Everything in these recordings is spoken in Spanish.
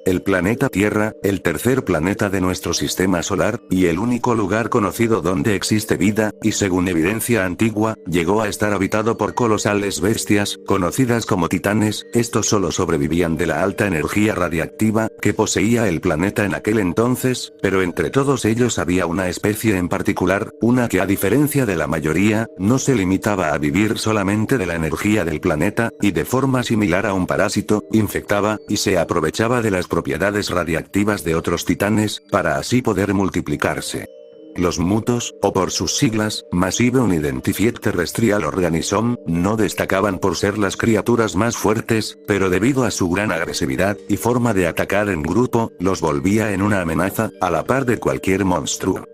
El planeta Tierra, el tercer planeta de nuestro sistema solar, y el único lugar conocido donde existe vida, y según evidencia antigua, llegó a estar habitado por colosales bestias, conocidas como titanes. Estos solo sobrevivían de la alta energía radiactiva, que poseía el planeta en aquel entonces, pero entre todos ellos había una especie en particular, una que a diferencia de la mayoría, no se limitaba a vivir solamente de la energía del planeta, y de forma similar a un parásito, infectaba, y se aprovechaba de las propiedades radiactivas de otros titanes, para así poder multiplicarse. Los mutos, o por sus siglas, Massive Unidentified Terrestrial Organism, no destacaban por ser las criaturas más fuertes, pero debido a su gran agresividad y forma de atacar en grupo, los volvía en una amenaza, a la par de cualquier monstruo.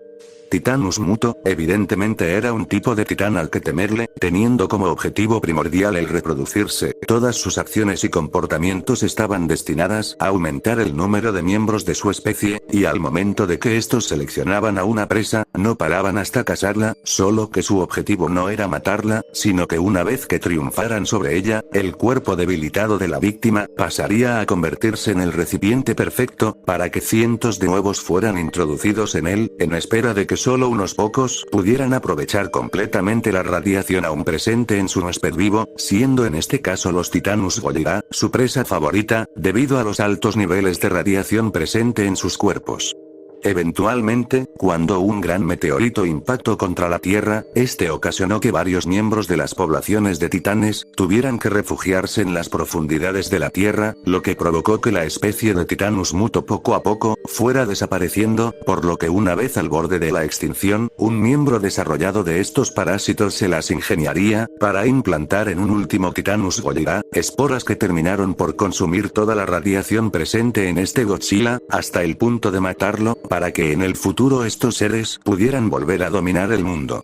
Titanus Muto, evidentemente era un tipo de titán al que temerle, teniendo como objetivo primordial el reproducirse. Todas sus acciones y comportamientos estaban destinadas a aumentar el número de miembros de su especie, y al momento de que estos seleccionaban a una presa, no paraban hasta cazarla, solo que su objetivo no era matarla, sino que una vez que triunfaran sobre ella, el cuerpo debilitado de la víctima pasaría a convertirse en el recipiente perfecto, para que cientos de huevos fueran introducidos en él, en espera de que solo unos pocos pudieran aprovechar completamente la radiación aún presente en su huésped vivo, siendo en este caso los Titanus Goliath, su presa favorita, debido a los altos niveles de radiación presente en sus cuerpos. Eventualmente, cuando un gran meteorito impactó contra la Tierra, este ocasionó que varios miembros de las poblaciones de titanes tuvieran que refugiarse en las profundidades de la Tierra, lo que provocó que la especie de Titanus Muto poco a poco fuera desapareciendo, por lo que una vez al borde de la extinción, un miembro desarrollado de estos parásitos se las ingeniaría para implantar en un último Titanus Goliath esporas que terminaron por consumir toda la radiación presente en este Godzilla, hasta el punto de matarlo, para que en el futuro estos seres pudieran volver a dominar el mundo.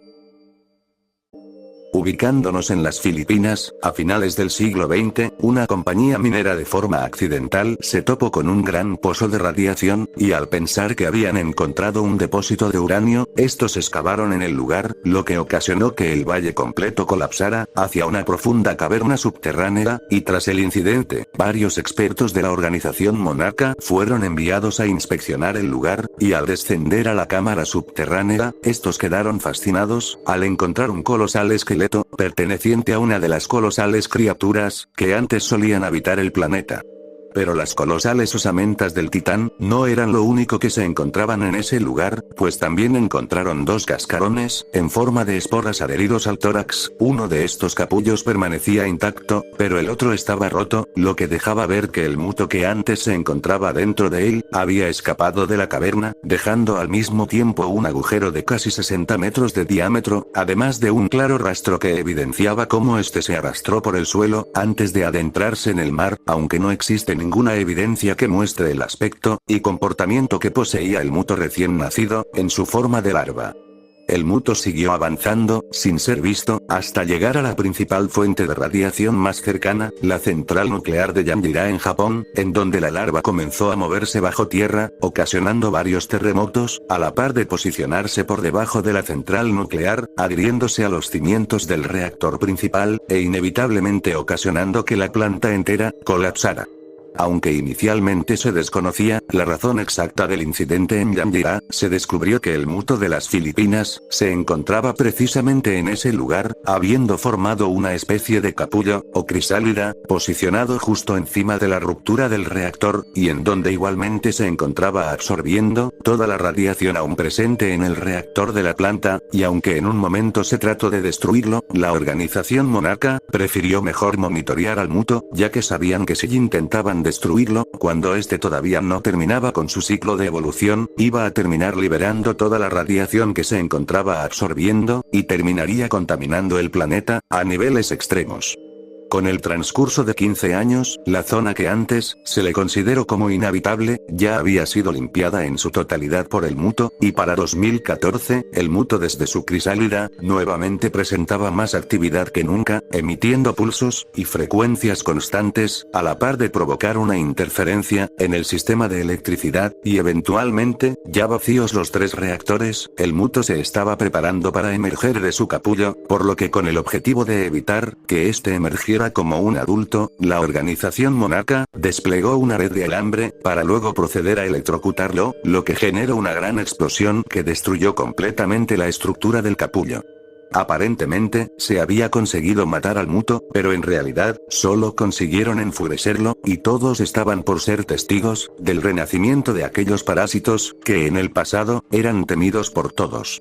Ubicándonos en las Filipinas, a finales del siglo XX, una compañía minera de forma accidental se topó con un gran pozo de radiación, y al pensar que habían encontrado un depósito de uranio, estos excavaron en el lugar, lo que ocasionó que el valle completo colapsara hacia una profunda caverna subterránea, y tras el incidente, varios expertos de la organización Monarca fueron enviados a inspeccionar el lugar, y al descender a la cámara subterránea, estos quedaron fascinados al encontrar un colosal esqueleto perteneciente a una de las colosales criaturas que antes solían habitar el planeta. Pero las colosales osamentas del titán no eran lo único que se encontraban en ese lugar, pues también encontraron dos cascarones, en forma de esporas adheridos al tórax. Uno de estos capullos permanecía intacto, pero el otro estaba roto, lo que dejaba ver que el muto que antes se encontraba dentro de él, había escapado de la caverna, dejando al mismo tiempo un agujero de casi 60 metros de diámetro, además de un claro rastro que evidenciaba cómo este se arrastró por el suelo, antes de adentrarse en el mar, aunque no existe ninguna evidencia que muestre el aspecto y comportamiento que poseía el muto recién nacido, en su forma de larva. El muto siguió avanzando, sin ser visto, hasta llegar a la principal fuente de radiación más cercana, la central nuclear de Yanjira en Japón, en donde la larva comenzó a moverse bajo tierra, ocasionando varios terremotos, a la par de posicionarse por debajo de la central nuclear, adhiriéndose a los cimientos del reactor principal, e inevitablemente ocasionando que la planta entera colapsara. Aunque inicialmente se desconocía la razón exacta del incidente en Yanjira, se descubrió que el muto de las Filipinas se encontraba precisamente en ese lugar, habiendo formado una especie de capullo, o crisálida, posicionado justo encima de la ruptura del reactor, y en donde igualmente se encontraba absorbiendo toda la radiación aún presente en el reactor de la planta, y aunque en un momento se trató de destruirlo, la organización Monarca prefirió mejor monitorear al muto, ya que sabían que si intentaban destruirlo, cuando este todavía no terminaba con su ciclo de evolución, iba a terminar liberando toda la radiación que se encontraba absorbiendo, y terminaría contaminando el planeta, a niveles extremos. Con el transcurso de 15 años, la zona que antes se le consideró como inhabitable, ya había sido limpiada en su totalidad por el muto, y para 2014, el muto desde su crisálida, nuevamente presentaba más actividad que nunca, emitiendo pulsos y frecuencias constantes, a la par de provocar una interferencia en el sistema de electricidad, y eventualmente, ya vacíos los 3 reactores, el muto se estaba preparando para emerger de su capullo, por lo que con el objetivo de evitar que este emergiera sintiera como un adulto, la organización monarca desplegó una red de alambre para luego proceder a electrocutarlo, lo que generó una gran explosión que destruyó completamente la estructura del capullo. Aparentemente, se había conseguido matar al Muto, pero en realidad, solo consiguieron enfurecerlo, y todos estaban por ser testigos del renacimiento de aquellos parásitos, que en el pasado, eran temidos por todos.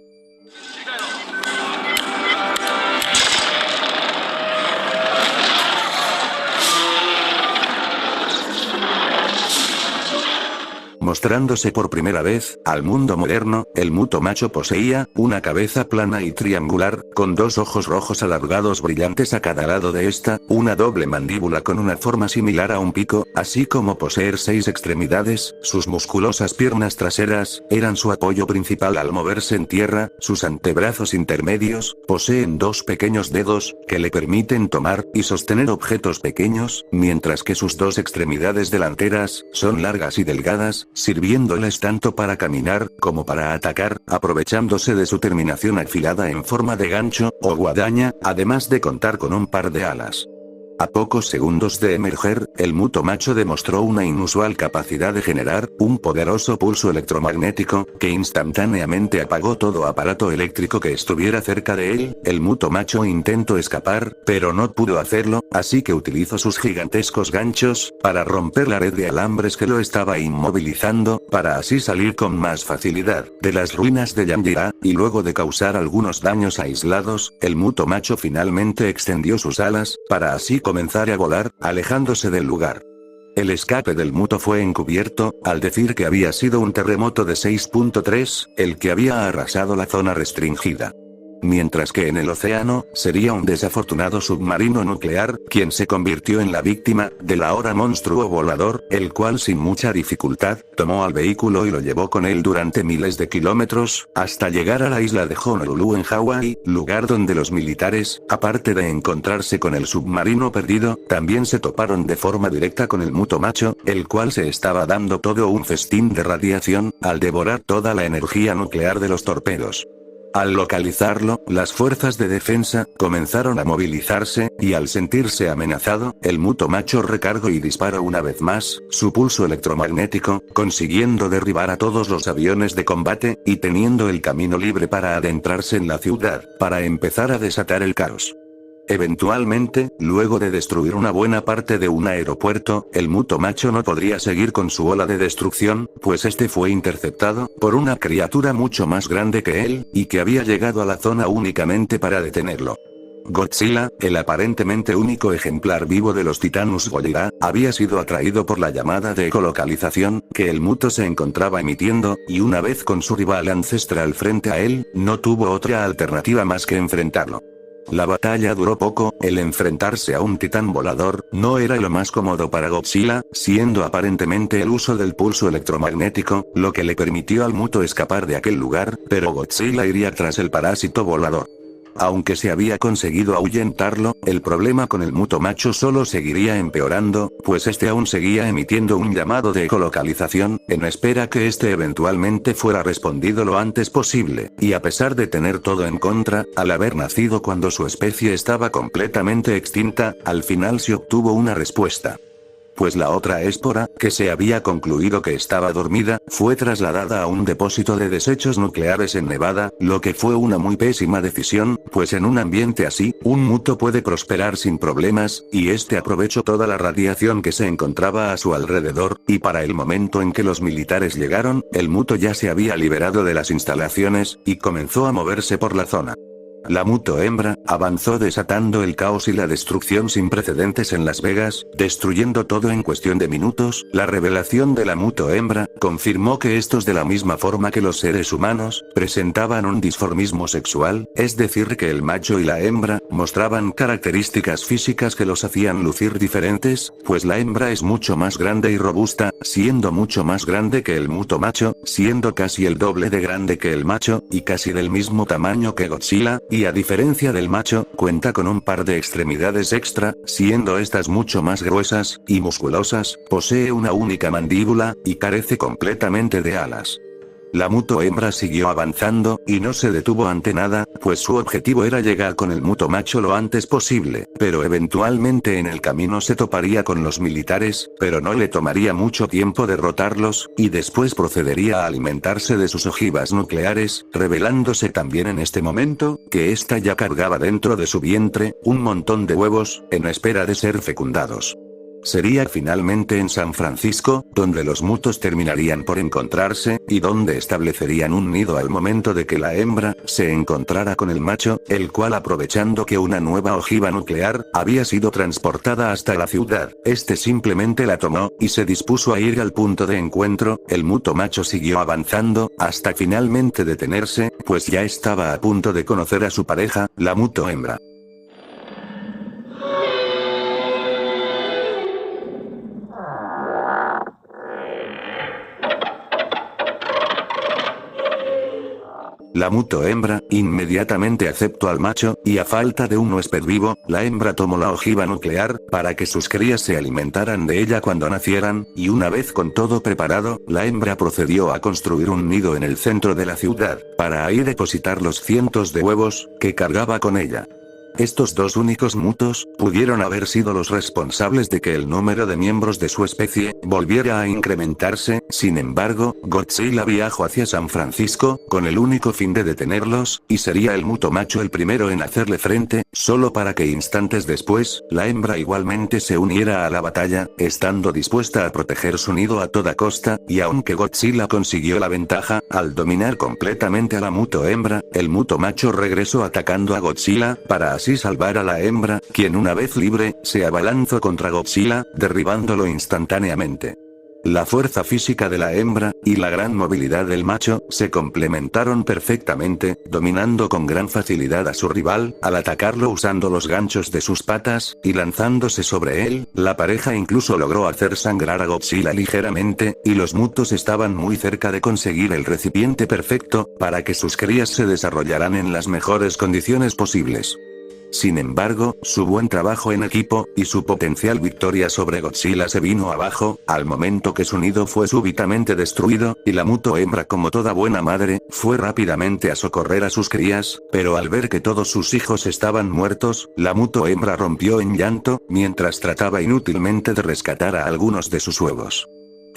Mostrándose por primera vez al mundo moderno, el Muto macho poseía una cabeza plana y triangular, con dos ojos rojos alargados brillantes a cada lado de esta, una doble mandíbula con una forma similar a un pico, así como poseer 6 extremidades. Sus musculosas piernas traseras eran su apoyo principal al moverse en tierra. Sus antebrazos intermedios poseen 2 pequeños dedos que le permiten tomar y sostener objetos pequeños, mientras que sus 2 extremidades delanteras son largas y delgadas, sirviéndoles tanto para caminar, como para atacar, aprovechándose de su terminación afilada en forma de gancho, o guadaña, además de contar con un par de alas. A pocos segundos de emerger, el Muto macho demostró una inusual capacidad de generar un poderoso pulso electromagnético, que instantáneamente apagó todo aparato eléctrico que estuviera cerca de él. El Muto macho intentó escapar, pero no pudo hacerlo, así que utilizó sus gigantescos ganchos para romper la red de alambres que lo estaba inmovilizando, para así salir con más facilidad de las ruinas de Yamdira, y luego de causar algunos daños aislados, el Muto macho finalmente extendió sus alas, para así comenzar a volar, alejándose del lugar. El escape del Muto fue encubierto, al decir que había sido un terremoto de 6.3, el que había arrasado la zona restringida. Mientras que en el océano, sería un desafortunado submarino nuclear, quien se convirtió en la víctima del ahora monstruo volador, el cual sin mucha dificultad, tomó al vehículo y lo llevó con él durante miles de kilómetros, hasta llegar a la isla de Honolulu en Hawái, lugar donde los militares, aparte de encontrarse con el submarino perdido, también se toparon de forma directa con el Muto macho, el cual se estaba dando todo un festín de radiación, al devorar toda la energía nuclear de los torpedos. Al localizarlo, las fuerzas de defensa comenzaron a movilizarse, y al sentirse amenazado, el Muto macho recargó y disparó una vez más su pulso electromagnético, consiguiendo derribar a todos los aviones de combate, y teniendo el camino libre para adentrarse en la ciudad, para empezar a desatar el caos. Eventualmente, luego de destruir una buena parte de un aeropuerto, el Muto macho no podría seguir con su ola de destrucción, pues este fue interceptado por una criatura mucho más grande que él, y que había llegado a la zona únicamente para detenerlo. Godzilla, el aparentemente único ejemplar vivo de los Titanus Gojira, había sido atraído por la llamada de ecolocalización que el Muto se encontraba emitiendo, y una vez con su rival ancestral frente a él, no tuvo otra alternativa más que enfrentarlo. La batalla duró poco, el enfrentarse a un titán volador no era lo más cómodo para Godzilla, siendo aparentemente el uso del pulso electromagnético lo que le permitió al Muto escapar de aquel lugar, pero Godzilla iría tras el parásito volador. Aunque se había conseguido ahuyentarlo, el problema con el Muto macho solo seguiría empeorando, pues este aún seguía emitiendo un llamado de ecolocalización, en espera que este eventualmente fuera respondido lo antes posible, y a pesar de tener todo en contra, al haber nacido cuando su especie estaba completamente extinta, al final se obtuvo una respuesta. Pues la otra espora, que se había concluido que estaba dormida, fue trasladada a un depósito de desechos nucleares en Nevada, lo que fue una muy pésima decisión, pues en un ambiente así, un Muto puede prosperar sin problemas, y este aprovechó toda la radiación que se encontraba a su alrededor, y para el momento en que los militares llegaron, el Muto ya se había liberado de las instalaciones, y comenzó a moverse por la zona. La Muto hembra avanzó desatando el caos y la destrucción sin precedentes en Las Vegas, destruyendo todo en cuestión de minutos. La revelación de la Muto hembra confirmó que estos, de la misma forma que los seres humanos, presentaban un dimorfismo sexual, es decir que el macho y la hembra mostraban características físicas que los hacían lucir diferentes, pues la hembra es mucho más grande y robusta, siendo mucho más grande que el Muto macho, siendo casi el doble de grande que el macho, y casi del mismo tamaño que Godzilla, y a diferencia del macho, cuenta con un par de extremidades extra, siendo estas mucho más gruesas y musculosas, posee una única mandíbula, y carece completamente de alas. La muto hembra siguió avanzando, y no se detuvo ante nada, pues su objetivo era llegar con el muto macho lo antes posible, pero eventualmente en el camino se toparía con los militares, pero no le tomaría mucho tiempo derrotarlos, y después procedería a alimentarse de sus ojivas nucleares, revelándose también en este momento, que ésta ya cargaba dentro de su vientre, un montón de huevos, en espera de ser fecundados. Sería finalmente en San Francisco, donde los mutos terminarían por encontrarse, y donde establecerían un nido al momento de que la hembra se encontrara con el macho, el cual aprovechando que una nueva ojiva nuclear había sido transportada hasta la ciudad, este simplemente la tomó, y se dispuso a ir al punto de encuentro. El muto macho siguió avanzando, hasta finalmente detenerse, pues ya estaba a punto de conocer a su pareja, la muto hembra. La muto hembra, inmediatamente aceptó al macho, y a falta de un huésped vivo, la hembra tomó la ojiva nuclear, para que sus crías se alimentaran de ella cuando nacieran, y una vez con todo preparado, la hembra procedió a construir un nido en el centro de la ciudad, para ahí depositar los cientos de huevos, que cargaba con ella. Estos dos únicos mutos, pudieron haber sido los responsables de que el número de miembros de su especie, volviera a incrementarse. Sin embargo, Godzilla viajó hacia San Francisco, con el único fin de detenerlos, y sería el muto macho el primero en hacerle frente, solo para que instantes después, la hembra igualmente se uniera a la batalla, estando dispuesta a proteger su nido a toda costa, y aunque Godzilla consiguió la ventaja, al dominar completamente a la muto hembra, el muto macho regresó atacando a Godzilla, para así salvar a la hembra, quien una vez libre, se abalanzó contra Godzilla, derribándolo instantáneamente. La fuerza física de la hembra, y la gran movilidad del macho, se complementaron perfectamente, dominando con gran facilidad a su rival, al atacarlo usando los ganchos de sus patas, y lanzándose sobre él. La pareja incluso logró hacer sangrar a Godzilla ligeramente, y los mutos estaban muy cerca de conseguir el recipiente perfecto, para que sus crías se desarrollaran en las mejores condiciones posibles. Sin embargo, su buen trabajo en equipo, y su potencial victoria sobre Godzilla se vino abajo, al momento que su nido fue súbitamente destruido, y la muto hembra como toda buena madre, fue rápidamente a socorrer a sus crías, pero al ver que todos sus hijos estaban muertos, la muto hembra rompió en llanto, mientras trataba inútilmente de rescatar a algunos de sus huevos.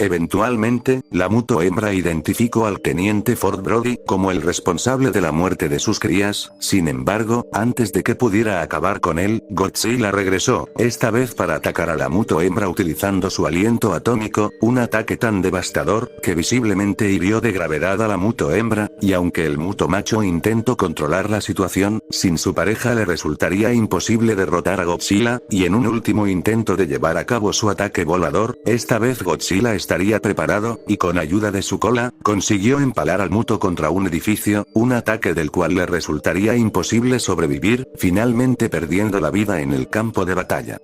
Eventualmente, la muto hembra identificó al teniente Ford Brody como el responsable de la muerte de sus crías. Sin embargo, antes de que pudiera acabar con él, Godzilla regresó, esta vez para atacar a la muto hembra utilizando su aliento atómico, un ataque tan devastador, que visiblemente hirió de gravedad a la muto hembra, y aunque el muto macho intentó controlar la situación, sin su pareja le resultaría imposible derrotar a Godzilla, y en un último intento de llevar a cabo su ataque volador, esta vez Godzilla estaría preparado, y con ayuda de su cola, consiguió empalar al muto contra un edificio, un ataque del cual le resultaría imposible sobrevivir, finalmente perdiendo la vida en el campo de batalla.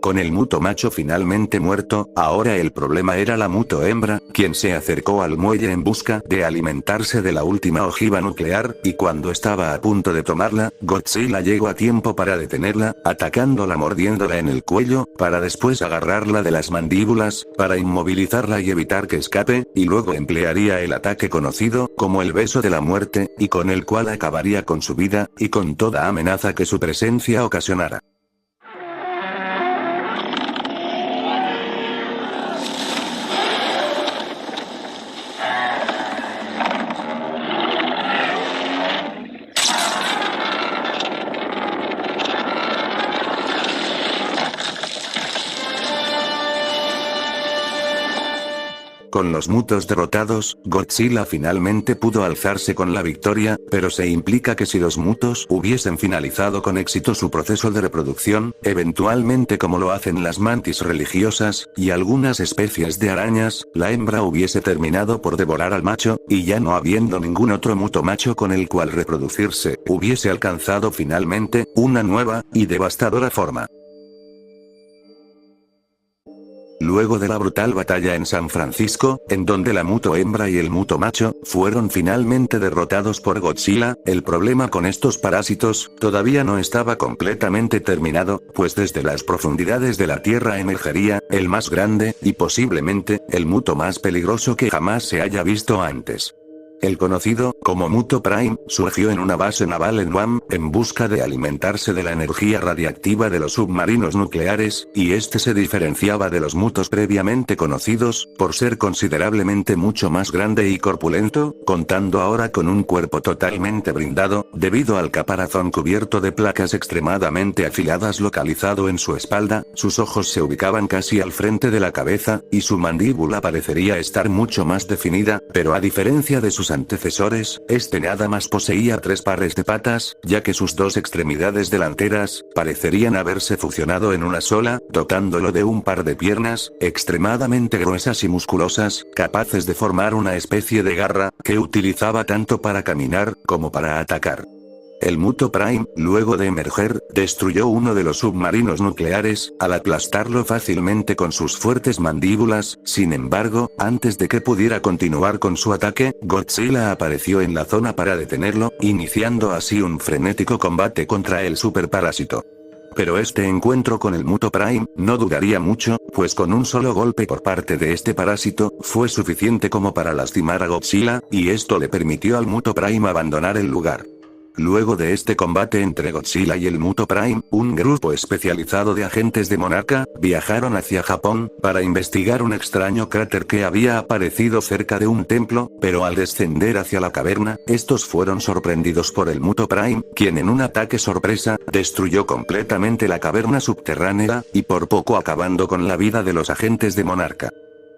Con el muto macho finalmente muerto, ahora el problema era la muto hembra, quien se acercó al muelle en busca de alimentarse de la última ojiva nuclear, y cuando estaba a punto de tomarla, Godzilla llegó a tiempo para detenerla, atacándola mordiéndola en el cuello, para después agarrarla de las mandíbulas, para inmovilizarla y evitar que escape, y luego emplearía el ataque conocido como el beso de la muerte, y con el cual acabaría con su vida, y con toda amenaza que su presencia ocasionara. Con los mutos derrotados, Godzilla finalmente pudo alzarse con la victoria, pero se implica que si los mutos hubiesen finalizado con éxito su proceso de reproducción, eventualmente como lo hacen las mantis religiosas, y algunas especies de arañas, la hembra hubiese terminado por devorar al macho, y ya no habiendo ningún otro muto macho con el cual reproducirse, hubiese alcanzado finalmente, una nueva, y devastadora forma. Luego de la brutal batalla en San Francisco, en donde la muto hembra y el muto macho, fueron finalmente derrotados por Godzilla, el problema con estos parásitos, todavía no estaba completamente terminado, pues desde las profundidades de la Tierra emergería, el más grande, y posiblemente, el muto más peligroso que jamás se haya visto antes. El conocido como Muto Prime surgió en una base naval en Guam, en busca de alimentarse de la energía radiactiva de los submarinos nucleares, y este se diferenciaba de los Mutos previamente conocidos, por ser considerablemente mucho más grande y corpulento, contando ahora con un cuerpo totalmente blindado, debido al caparazón cubierto de placas extremadamente afiladas localizado en su espalda, sus ojos se ubicaban casi al frente de la cabeza, y su mandíbula parecería estar mucho más definida, pero a diferencia de sus antecesores, este nada más poseía 3 pares de patas, ya que sus 2 extremidades delanteras, parecerían haberse fusionado en una sola, dotándolo de un par de piernas, extremadamente gruesas y musculosas, capaces de formar una especie de garra, que utilizaba tanto para caminar, como para atacar. El Muto Prime, luego de emerger, destruyó uno de los submarinos nucleares, al aplastarlo fácilmente con sus fuertes mandíbulas. Sin embargo, antes de que pudiera continuar con su ataque, Godzilla apareció en la zona para detenerlo, iniciando así un frenético combate contra el superparásito. Pero este encuentro con el Muto Prime no duraría mucho, pues con un solo golpe por parte de este parásito, fue suficiente como para lastimar a Godzilla, y esto le permitió al Muto Prime abandonar el lugar. Luego de este combate entre Godzilla y el Muto Prime, un grupo especializado de agentes de Monarca, viajaron hacia Japón, para investigar un extraño cráter que había aparecido cerca de un templo, pero al descender hacia la caverna, estos fueron sorprendidos por el Muto Prime, quien en un ataque sorpresa, destruyó completamente la caverna subterránea, y por poco acabando con la vida de los agentes de Monarca.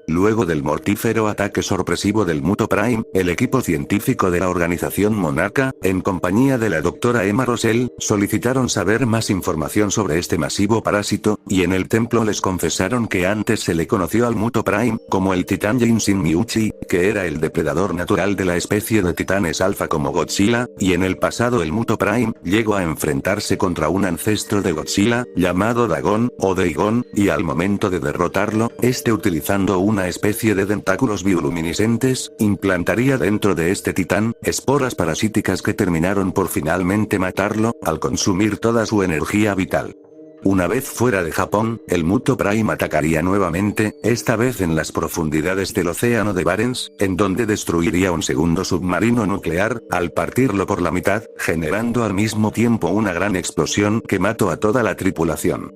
Luego del mortífero ataque sorpresivo del Muto Prime, el equipo científico de la organización Monarca, en compañía de la doctora Emma Rosell, solicitaron saber más información sobre este masivo parásito, y en el templo les confesaron que antes se le conoció al Muto Prime como el titán Jinshin Miuchi, que era el depredador natural de la especie de titanes alfa como Godzilla, y en el pasado el Muto Prime llegó a enfrentarse contra un ancestro de Godzilla, llamado Dagon, o Daigon, y al momento de derrotarlo, este utilizando una especie de tentáculos bioluminiscentes, implantaría dentro de este titán, esporas parasíticas que terminaron por finalmente matarlo, al consumir toda su energía vital. Una vez fuera de Japón, el Muto Prime atacaría nuevamente, esta vez en las profundidades del océano de Barents, en donde destruiría un segundo submarino nuclear, al partirlo por la mitad, generando al mismo tiempo una gran explosión que mató a toda la tripulación.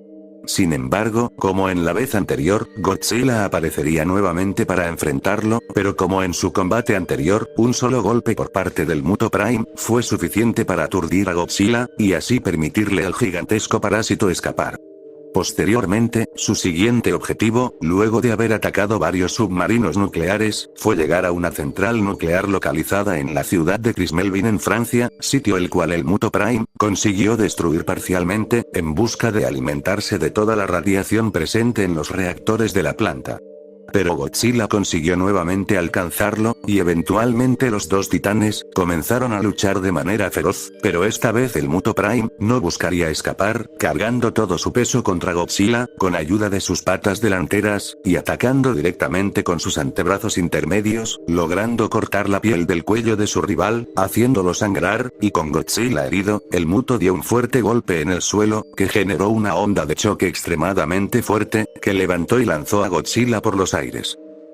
Sin embargo, como en la vez anterior, Godzilla aparecería nuevamente para enfrentarlo, pero como en su combate anterior, un solo golpe por parte del Muto Prime fue suficiente para aturdir a Godzilla, y así permitirle al gigantesco parásito escapar. Posteriormente, su siguiente objetivo, luego de haber atacado varios submarinos nucleares, fue llegar a una central nuclear localizada en la ciudad de Crismelvin en Francia, sitio el cual el Muto Prime consiguió destruir parcialmente, en busca de alimentarse de toda la radiación presente en los reactores de la planta. Pero Godzilla consiguió nuevamente alcanzarlo, y eventualmente los dos titanes comenzaron a luchar de manera feroz, pero esta vez el Muto Prime no buscaría escapar, cargando todo su peso contra Godzilla, con ayuda de sus patas delanteras, y atacando directamente con sus antebrazos intermedios, logrando cortar la piel del cuello de su rival, haciéndolo sangrar, y con Godzilla herido, el Muto dio un fuerte golpe en el suelo, que generó una onda de choque extremadamente fuerte, que levantó y lanzó a Godzilla por los aires.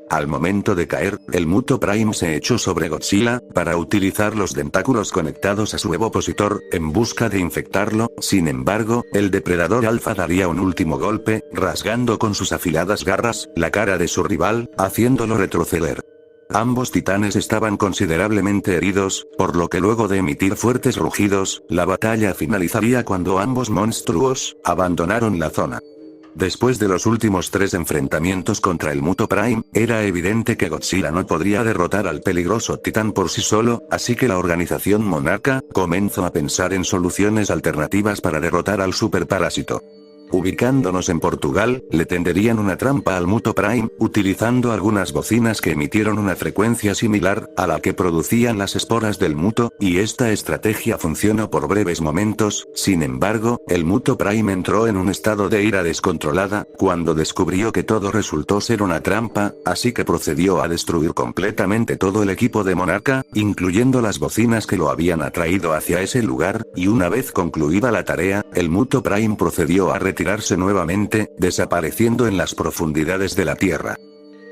Al momento de caer, el Muto Prime se echó sobre Godzilla, para utilizar los tentáculos conectados a su opositor, en busca de infectarlo. Sin embargo, el depredador alfa daría un último golpe, rasgando con sus afiladas garras, la cara de su rival, haciéndolo retroceder. Ambos titanes estaban considerablemente heridos, por lo que luego de emitir fuertes rugidos, la batalla finalizaría cuando ambos monstruos abandonaron la zona. Después de los últimos 3 enfrentamientos contra el Muto Prime, era evidente que Godzilla no podría derrotar al peligroso titán por sí solo, así que la organización Monarca comenzó a pensar en soluciones alternativas para derrotar al superparásito. Ubicándonos en Portugal, le tenderían una trampa al Muto Prime, utilizando algunas bocinas que emitieron una frecuencia similar a la que producían las esporas del Muto, y esta estrategia funcionó por breves momentos. Sin embargo, el Muto Prime entró en un estado de ira descontrolada, cuando descubrió que todo resultó ser una trampa, así que procedió a destruir completamente todo el equipo de Monarca, incluyendo las bocinas que lo habían atraído hacia ese lugar, y una vez concluida la tarea, el Muto Prime procedió a retirarse nuevamente, desapareciendo en las profundidades de la Tierra.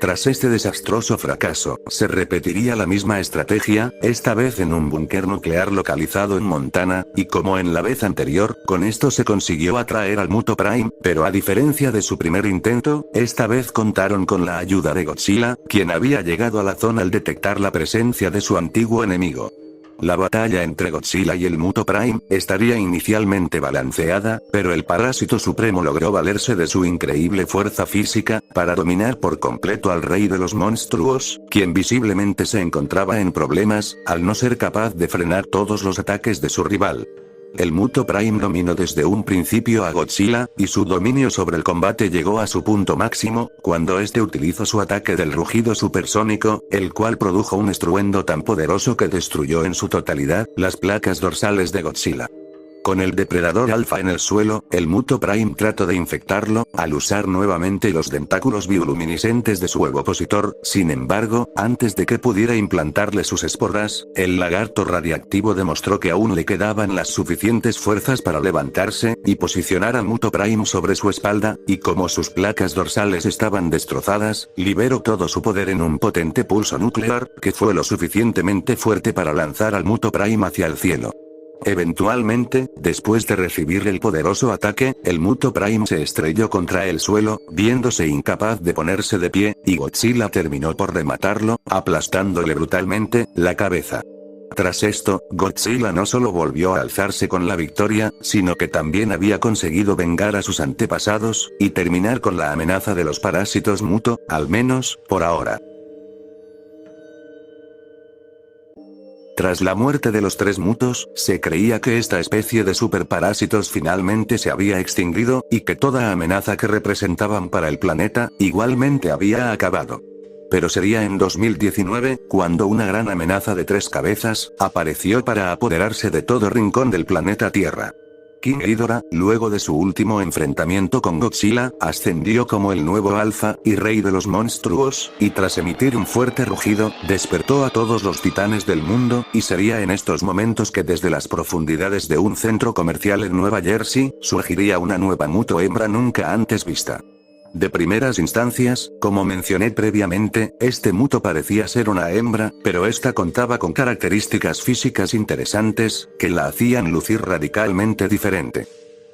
Tras este desastroso fracaso, se repetiría la misma estrategia, esta vez en un búnker nuclear localizado en Montana, y como en la vez anterior, con esto se consiguió atraer al Muto Prime, pero a diferencia de su primer intento, esta vez contaron con la ayuda de Godzilla, quien había llegado a la zona al detectar la presencia de su antiguo enemigo. La batalla entre Godzilla y el Muto Prime estaría inicialmente balanceada, pero el parásito supremo logró valerse de su increíble fuerza física, para dominar por completo al rey de los monstruos, quien visiblemente se encontraba en problemas, al no ser capaz de frenar todos los ataques de su rival. El Muto Prime dominó desde un principio a Godzilla, y su dominio sobre el combate llegó a su punto máximo, cuando este utilizó su ataque del rugido supersónico, el cual produjo un estruendo tan poderoso que destruyó en su totalidad las placas dorsales de Godzilla. Con el depredador alfa en el suelo, el Muto Prime trató de infectarlo, al usar nuevamente los tentáculos bioluminiscentes de su opositor, sin embargo, antes de que pudiera implantarle sus esporas, el lagarto radiactivo demostró que aún le quedaban las suficientes fuerzas para levantarse, y posicionar al Muto Prime sobre su espalda, y como sus placas dorsales estaban destrozadas, liberó todo su poder en un potente pulso nuclear, que fue lo suficientemente fuerte para lanzar al Muto Prime hacia el cielo. Eventualmente, después de recibir el poderoso ataque, el Muto Prime se estrelló contra el suelo, viéndose incapaz de ponerse de pie, y Godzilla terminó por rematarlo, aplastándole brutalmente la cabeza. Tras esto, Godzilla no solo volvió a alzarse con la victoria, sino que también había conseguido vengar a sus antepasados, y terminar con la amenaza de los parásitos Muto, al menos, por ahora. Tras la muerte de los tres mutos, se creía que esta especie de superparásitos finalmente se había extinguido, y que toda amenaza que representaban para el planeta, igualmente había acabado. Pero sería en 2019, cuando una gran amenaza de tres cabezas, apareció para apoderarse de todo rincón del planeta Tierra. King Ghidorah, luego de su último enfrentamiento con Godzilla, ascendió como el nuevo alfa y rey de los monstruos, y tras emitir un fuerte rugido, despertó a todos los titanes del mundo, y sería en estos momentos que desde las profundidades de un centro comercial en Nueva Jersey, surgiría una nueva Muto hembra nunca antes vista. De primeras instancias, como mencioné previamente, este Muto parecía ser una hembra, pero esta contaba con características físicas interesantes, que la hacían lucir radicalmente diferente.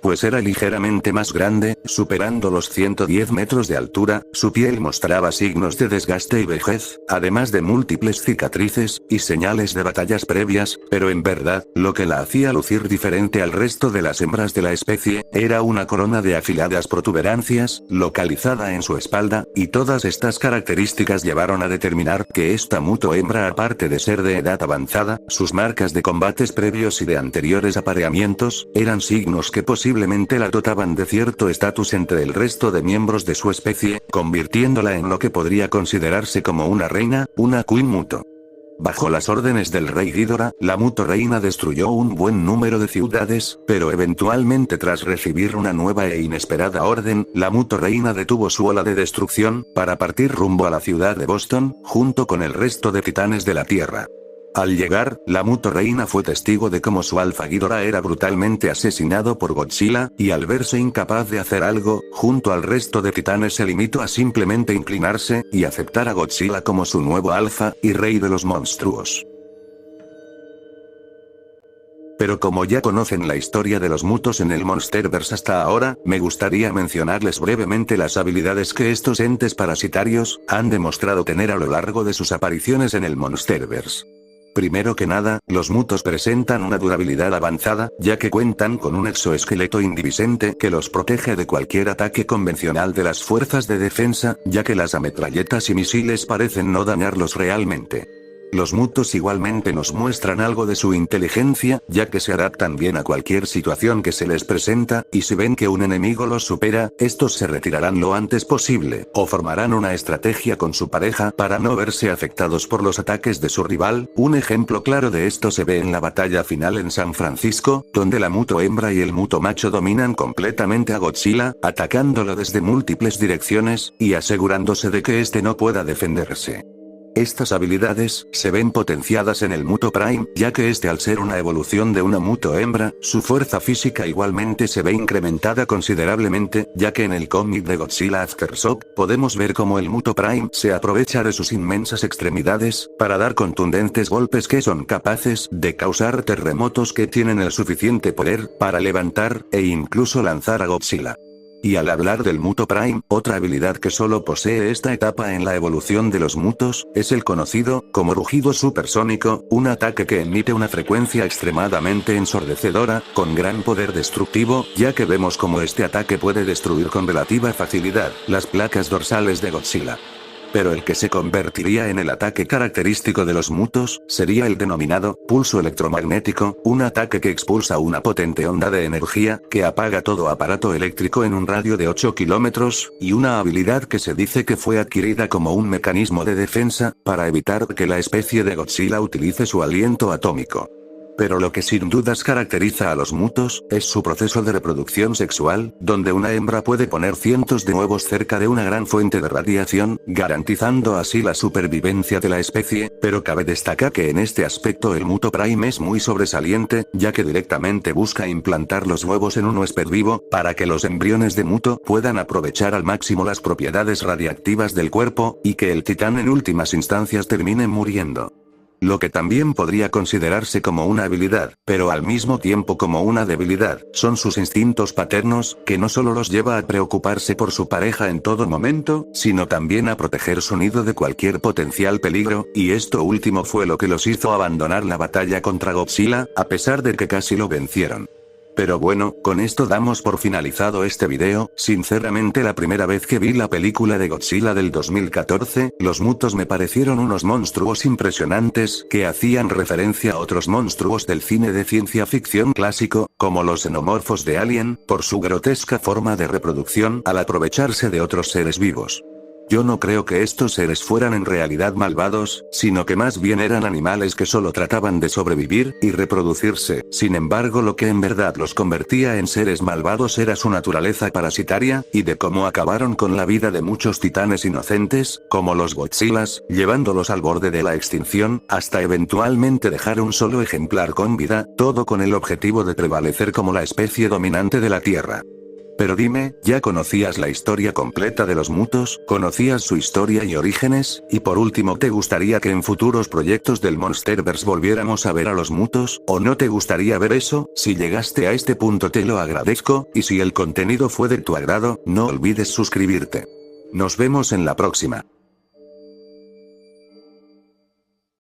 Pues era ligeramente más grande, superando los 110 metros de altura, su piel mostraba signos de desgaste y vejez, además de múltiples cicatrices, y señales de batallas previas, pero en verdad, lo que la hacía lucir diferente al resto de las hembras de la especie, era una corona de afiladas protuberancias, localizada en su espalda, y todas estas características llevaron a determinar que esta Muto hembra, aparte de ser de edad avanzada, sus marcas de combates previos y de anteriores apareamientos, eran signos que posiblemente la dotaban de cierto estatus entre el resto de miembros de su especie, convirtiéndola en lo que podría considerarse como una reina, una Queen Muto. Bajo las órdenes del rey Ghidorah, la Muto reina destruyó un buen número de ciudades, pero eventualmente tras recibir una nueva e inesperada orden, la Muto reina detuvo su ola de destrucción, para partir rumbo a la ciudad de Boston, junto con el resto de titanes de la Tierra. Al llegar, la Muto reina fue testigo de cómo su alfa Ghidorah era brutalmente asesinado por Godzilla, y al verse incapaz de hacer algo, junto al resto de titanes se limitó a simplemente inclinarse, y aceptar a Godzilla como su nuevo alfa, y rey de los monstruos. Pero como ya conocen la historia de los Mutos en el Monsterverse hasta ahora, me gustaría mencionarles brevemente las habilidades que estos entes parasitarios han demostrado tener a lo largo de sus apariciones en el Monsterverse. Primero que nada, los Mutos presentan una durabilidad avanzada, ya que cuentan con un exoesqueleto indivisente que los protege de cualquier ataque convencional de las fuerzas de defensa, ya que las ametralletas y misiles parecen no dañarlos realmente. Los Mutos igualmente nos muestran algo de su inteligencia, ya que se adaptan bien a cualquier situación que se les presenta, y si ven que un enemigo los supera, estos se retirarán lo antes posible, o formarán una estrategia con su pareja para no verse afectados por los ataques de su rival. Un ejemplo claro de esto se ve en la batalla final en San Francisco, donde la Muto hembra y el Muto macho dominan completamente a Godzilla, atacándolo desde múltiples direcciones, y asegurándose de que este no pueda defenderse. Estas habilidades se ven potenciadas en el Muto Prime, ya que este al ser una evolución de una Muto hembra, su fuerza física igualmente se ve incrementada considerablemente, ya que en el cómic de Godzilla Aftershock, podemos ver cómo el Muto Prime se aprovecha de sus inmensas extremidades, para dar contundentes golpes que son capaces de causar terremotos que tienen el suficiente poder para levantar, e incluso lanzar a Godzilla. Y al hablar del Muto Prime, otra habilidad que solo posee esta etapa en la evolución de los Mutos, es el conocido como rugido supersónico, un ataque que emite una frecuencia extremadamente ensordecedora, con gran poder destructivo, ya que vemos como este ataque puede destruir con relativa facilidad las placas dorsales de Godzilla. Pero el que se convertiría en el ataque característico de los Mutos, sería el denominado pulso electromagnético, un ataque que expulsa una potente onda de energía, que apaga todo aparato eléctrico en un radio de 8 kilómetros, y una habilidad que se dice que fue adquirida como un mecanismo de defensa, para evitar que la especie de Godzilla utilice su aliento atómico. Pero lo que sin dudas caracteriza a los Mutos, es su proceso de reproducción sexual, donde una hembra puede poner cientos de huevos cerca de una gran fuente de radiación, garantizando así la supervivencia de la especie, pero cabe destacar que en este aspecto el Muto Prime es muy sobresaliente, ya que directamente busca implantar los huevos en un huésped vivo, para que los embriones de Muto puedan aprovechar al máximo las propiedades radiactivas del cuerpo, y que el titán en últimas instancias termine muriendo. Lo que también podría considerarse como una habilidad, pero al mismo tiempo como una debilidad, son sus instintos paternos, que no solo los lleva a preocuparse por su pareja en todo momento, sino también a proteger su nido de cualquier potencial peligro, y esto último fue lo que los hizo abandonar la batalla contra Godzilla, a pesar de que casi lo vencieron. Pero bueno, con esto damos por finalizado este video. Sinceramente, la primera vez que vi la película de Godzilla del 2014, los Mutos me parecieron unos monstruos impresionantes, que hacían referencia a otros monstruos del cine de ciencia ficción clásico, como los xenomorfos de Alien, por su grotesca forma de reproducción al aprovecharse de otros seres vivos. Yo no creo que estos seres fueran en realidad malvados, sino que más bien eran animales que solo trataban de sobrevivir y reproducirse. Sin embargo, lo que en verdad los convertía en seres malvados era su naturaleza parasitaria, y de cómo acabaron con la vida de muchos titanes inocentes, como los Godzillas, llevándolos al borde de la extinción, hasta eventualmente dejar un solo ejemplar con vida, todo con el objetivo de prevalecer como la especie dominante de la Tierra. Pero dime, ¿ya conocías la historia completa de los Mutos? ¿Conocías su historia y orígenes? Y por último, ¿te gustaría que en futuros proyectos del Monsterverse volviéramos a ver a los Mutos? ¿O no te gustaría ver eso? Si llegaste a este punto te lo agradezco, y si el contenido fue de tu agrado, no olvides suscribirte. Nos vemos en la próxima.